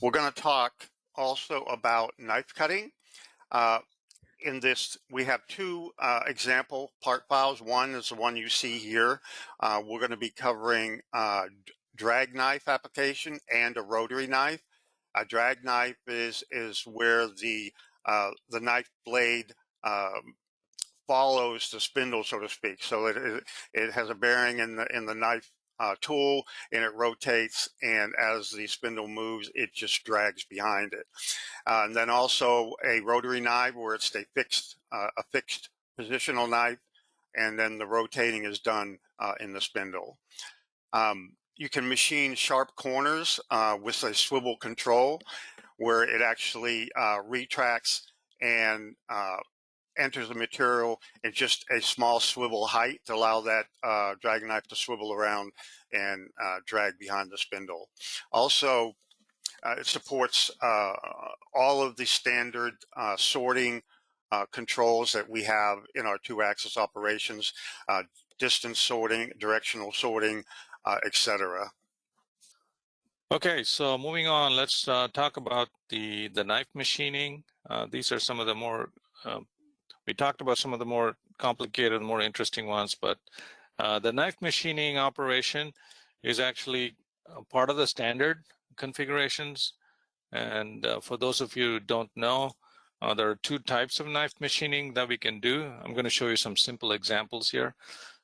We're going to talk also about knife cutting. In this, we have two example part files. One is the one you see here. We're going to be covering drag knife application and a rotary knife. A drag knife is where the knife blade follows the spindle, so to speak. So it has a bearing in the knife tool, and it rotates, and as the spindle moves, it just drags behind it. And then also a rotary knife, where it's a fixed positional knife, and then the rotating is done in the spindle. You can machine sharp corners with a swivel control, where it actually retracts and enters the material in just a small swivel height to allow that drag knife to swivel around and drag behind the spindle. Also, it supports all of the standard sorting controls that we have in our two-axis operations, distance sorting, directional sorting, etc. Okay, so moving on, let's talk about the knife machining. These are some of the more, we talked about some of the more complicated, more interesting ones, but the knife machining operation is actually part of the standard configurations. And for those of you who don't know, there are two types of knife machining that we can do. I'm going to show you some simple examples here.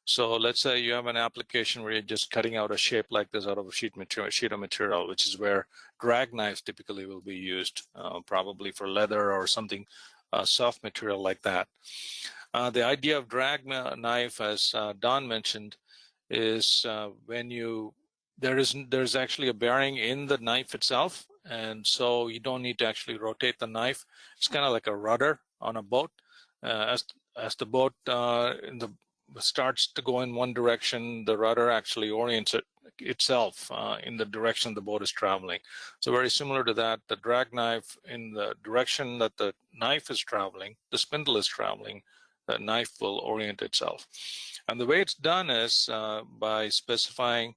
So let's say you have an application where you're just cutting out a shape like this out of a sheet of material, which is where drag knives typically will be used, probably for leather or something soft material like that. The idea of drag knife, as Don mentioned, is when there's actually a bearing in the knife itself, and so you don't need to actually rotate the knife. It's kind of like a rudder on a boat. As the boat starts to go in one direction, the rudder actually orients itself in the direction the boat is traveling. So very similar to that, the drag knife, in the direction that the knife is traveling, the spindle is traveling, the knife will orient itself. And the way it's done is by specifying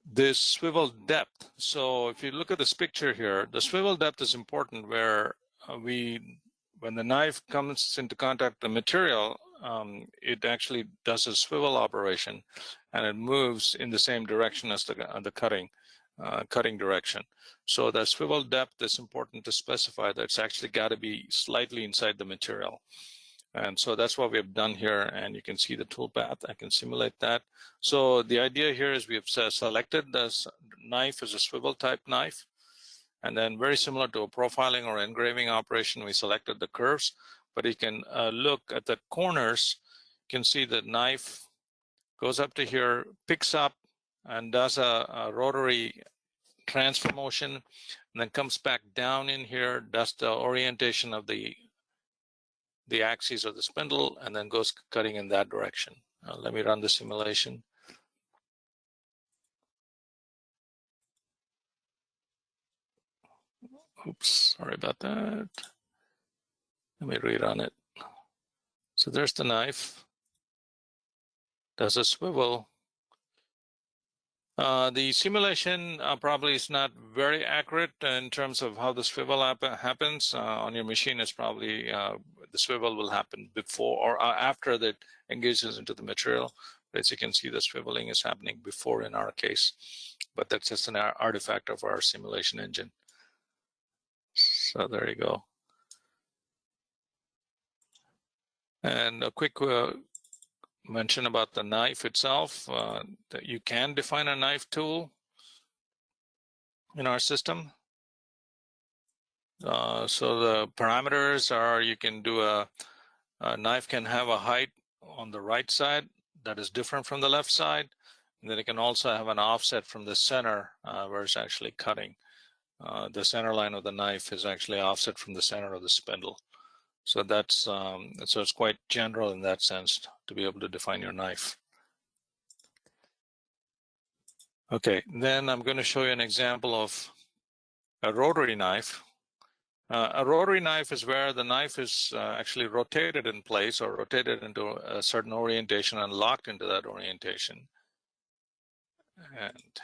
this swivel depth. So if you look at this picture here, the swivel depth is important, where when the knife comes into contact with the material, it actually does a swivel operation, and it moves in the same direction as the cutting direction. So the swivel depth is important to specify that it's actually got to be slightly inside the material. And so that's what we have done here, and you can see the toolpath. I can simulate that. So the idea here is we have selected this knife as a swivel type knife, and then very similar to a profiling or engraving operation, we selected the curves, but you can look at the corners. You can see the knife goes up to here, picks up, and does a rotary transfer motion, and then comes back down in here, does the orientation of the axis of the spindle, and then goes cutting in that direction. Let me run the simulation. Oops, sorry about that. Let me rerun it. So there's the knife, does a swivel. The simulation probably is not very accurate in terms of how the swivel happens. On your machine, it's probably the swivel will happen before or after that engages into the material. But as you can see, the swiveling is happening before in our case, but that's just an artifact of our simulation engine. So there you go. And a quick mention about the knife itself, that you can define a knife tool in our system. So the parameters are, you can do a knife can have a height on the right side that is different from the left side, and then it can also have an offset from the center where it's actually cutting. The center line of the knife is actually offset from the center of the spindle. So that's so it's quite general in that sense to be able to define your knife. Okay, then I'm going to show you an example of a rotary knife. A rotary knife is where the knife is actually rotated in place or rotated into a certain orientation and locked into that orientation. And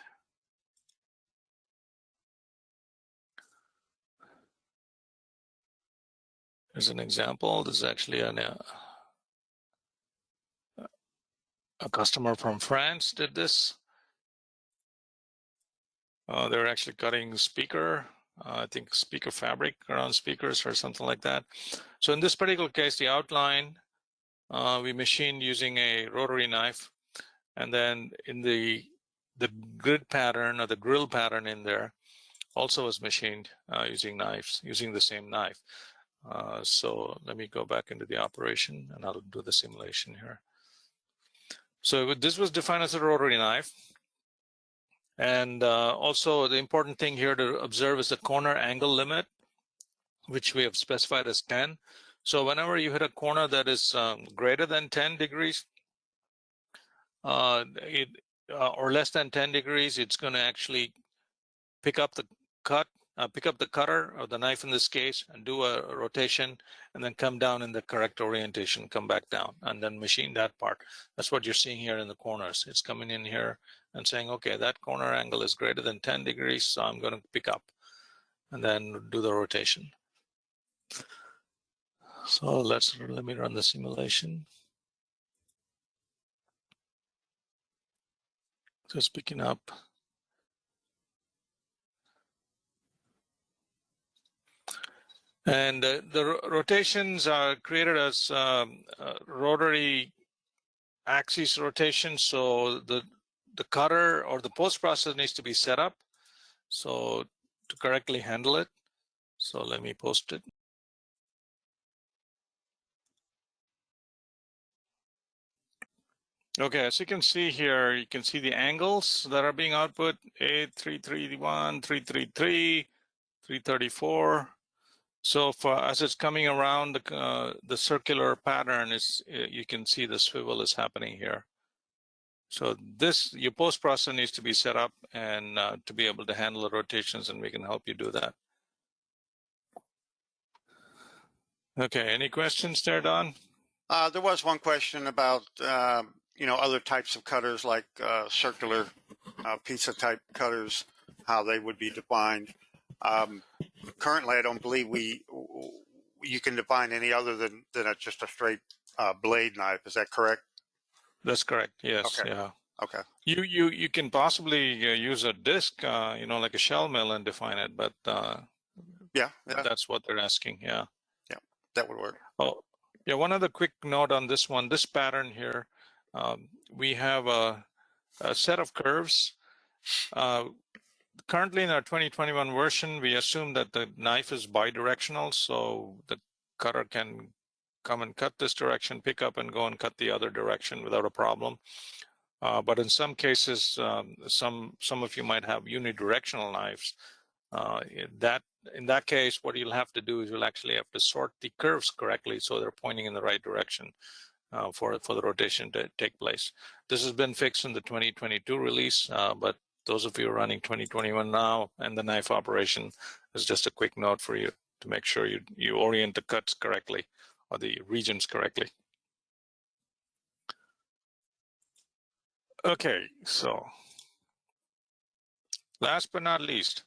As an example, this is actually a customer from France did this. They're actually cutting speaker, I think speaker fabric around speakers or something like that. So in this particular case, the outline we machined using a rotary knife, and then in the grid pattern or the grill pattern in there also was machined using knives, using the same knife. So let me go back into the operation and I'll do the simulation here. So this was defined as a rotary knife. And also the important thing here to observe is the corner angle limit, which we have specified as 10. So whenever you hit a corner that is greater than 10 degrees or less than 10 degrees, it's going to actually pick up the cutter or the knife in this case and do a rotation and then come down in the correct orientation, come back down and then machine that part. That's what you're seeing here in the corners. It's coming in here and saying, okay, that corner angle is greater than 10 degrees, so I'm going to pick up and then do the rotation. So let me run the simulation. So it's picking up. And the rotations are created as rotary axis rotation. So the cutter or the post process needs to be set up so to correctly handle it. So let me post it. Okay, as you can see here, you can see the angles that are being output: 331, 333, 334. So as it's coming around the circular pattern, you can see the swivel is happening here. So your post processor needs to be set up and to be able to handle the rotations, and we can help you do that. Okay, any questions there, Don? There was one question about other types of cutters like circular pizza type cutters, how they would be defined. Currently, I don't believe you can define any other than just a straight blade knife. Is that correct? That's correct. Yes. Okay. Yeah. Okay. You can possibly use a disc, like a shell mill, and define it, but yeah, that's what they're asking. Yeah. Yeah, that would work. Oh, yeah. One other quick note on this one. This pattern here, we have a set of curves. Currently in our 2021 version, we assume that the knife is bidirectional, so the cutter can come and cut this direction, pick up and go and cut the other direction without a problem. But in some cases, some of you might have unidirectional knives. In that case, what you'll have to do is you'll actually have to sort the curves correctly so they're pointing in the right direction for the rotation to take place. This has been fixed in the 2022 release, but those of you running 2021 now and the knife operation is just a quick note for you to make sure you orient the cuts correctly or the regions correctly. Okay, so last but not least,